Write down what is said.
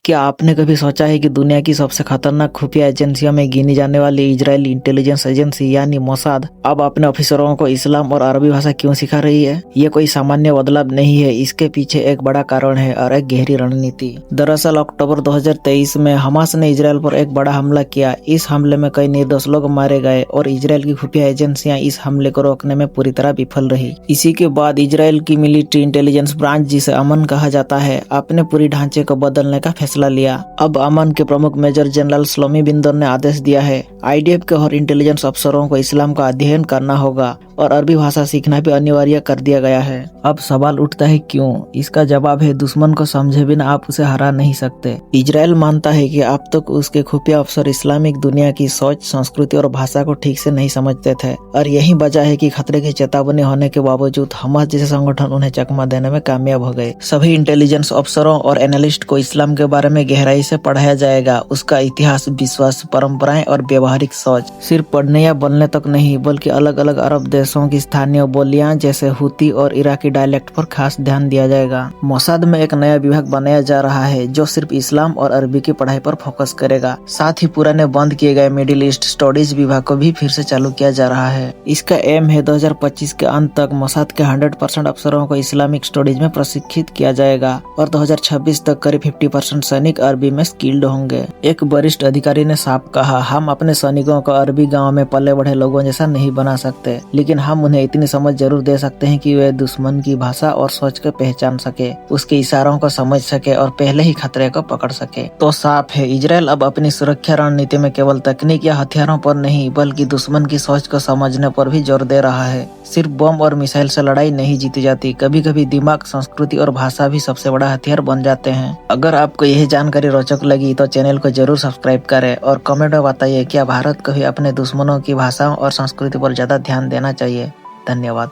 क्या आपने कभी सोचा है कि दुनिया की सबसे खतरनाक खुफिया एजेंसियों में गिनी जाने वाली इजरायली इंटेलिजेंस एजेंसी यानी मोसाद अब अपने ऑफिसरों को इस्लाम और अरबी भाषा क्यों सिखा रही है? ये कोई सामान्य बदलाव नहीं है, इसके पीछे एक बड़ा कारण है और एक गहरी रणनीति। दरअसल अक्टूबर 2023 में हमास ने इजरायल पर एक बड़ा हमला किया। इस हमले में कई निर्दोष लोग मारे गए और इजरायल की खुफिया एजेंसियां इस हमले को रोकने में पूरी तरह विफल रही। इसी के बाद इजरायल की मिलिट्री इंटेलिजेंस ब्रांच, जिसे अमन कहा जाता है, अपने पूरी ढांचे को बदलने का फैसला लिया। अब अमन के प्रमुख मेजर जनरल श्लोमी बिंदर ने आदेश दिया है, आईडीएफ के हर इंटेलिजेंस अफसरों को इस्लाम का अध्ययन करना होगा और अरबी भाषा सीखना भी अनिवार्य कर दिया गया है। अब सवाल उठता है क्यों? इसका जवाब है, दुश्मन को समझे बिना आप उसे हरा नहीं सकते। इजरायल मानता है कि अब तक उसके खुफिया अफसर इस्लामिक दुनिया की सोच, संस्कृति और भाषा को ठीक से नहीं समझते थे और यही वजह है कि खतरे की चेतावनी होने के बावजूद हमास जैसे संगठन उन्हें चकमा देने में कामयाब हो गए। सभी इंटेलिजेंस अफसरों और एनालिस्ट को इस्लाम के बारे में गहराई से पढ़ाया जाएगा, उसका इतिहास, विश्वास, परंपराएं और व्यवहारिक सोच। सिर्फ पढ़ने या बोलने तक नहीं, बल्कि अलग अलग अरब देशों की स्थानीय बोलियां जैसे हुती और इराकी डायलेक्ट पर खास ध्यान दिया जाएगा। मोसाद में एक नया विभाग बनाया जा रहा है जो सिर्फ इस्लाम और अरबी की पढ़ाई पर फोकस करेगा। साथ ही पुराने बंद किए गए मिडिल ईस्ट स्टडीज विभाग को भी फिर से चालू किया जा रहा है। इसका एम है 2025 के अंत तक मोसाद के 100% अफसरों को इस्लामिक स्टडीज में प्रशिक्षित किया जाएगा और 2026 तक करीब 50% सैनिक अरबी में स्किल्ड होंगे। एक वरिष्ठ अधिकारी ने साफ कहा, हम अपने सैनिकों को अरबी गांव में पले बढ़े लोगों जैसा नहीं बना सकते, लेकिन हम उन्हें इतनी समझ जरूर दे सकते हैं कि वे दुश्मन की भाषा और सोच को पहचान सके, उसके इशारों को समझ सके और पहले ही खतरे को पकड़ सके। तो साफ है, इजरायल अब अपनी सुरक्षा रणनीति में केवल तकनीक या हथियारों पर नहीं, बल्कि दुश्मन की सोच को समझने पर भी जोर दे रहा है। सिर्फ बम और मिसाइल से लड़ाई नहीं जीती जाती, कभी कभी दिमाग, संस्कृति और भाषा भी सबसे बड़ा हथियार बन जाते हैं। अगर आपको यह जानकारी रोचक लगी तो चैनल को जरूर सब्सक्राइब करें और कमेंट में बताइए, क्या भारत को भी अपने दुश्मनों की भाषाओं और संस्कृति पर ज्यादा ध्यान देना चाहिए। धन्यवाद।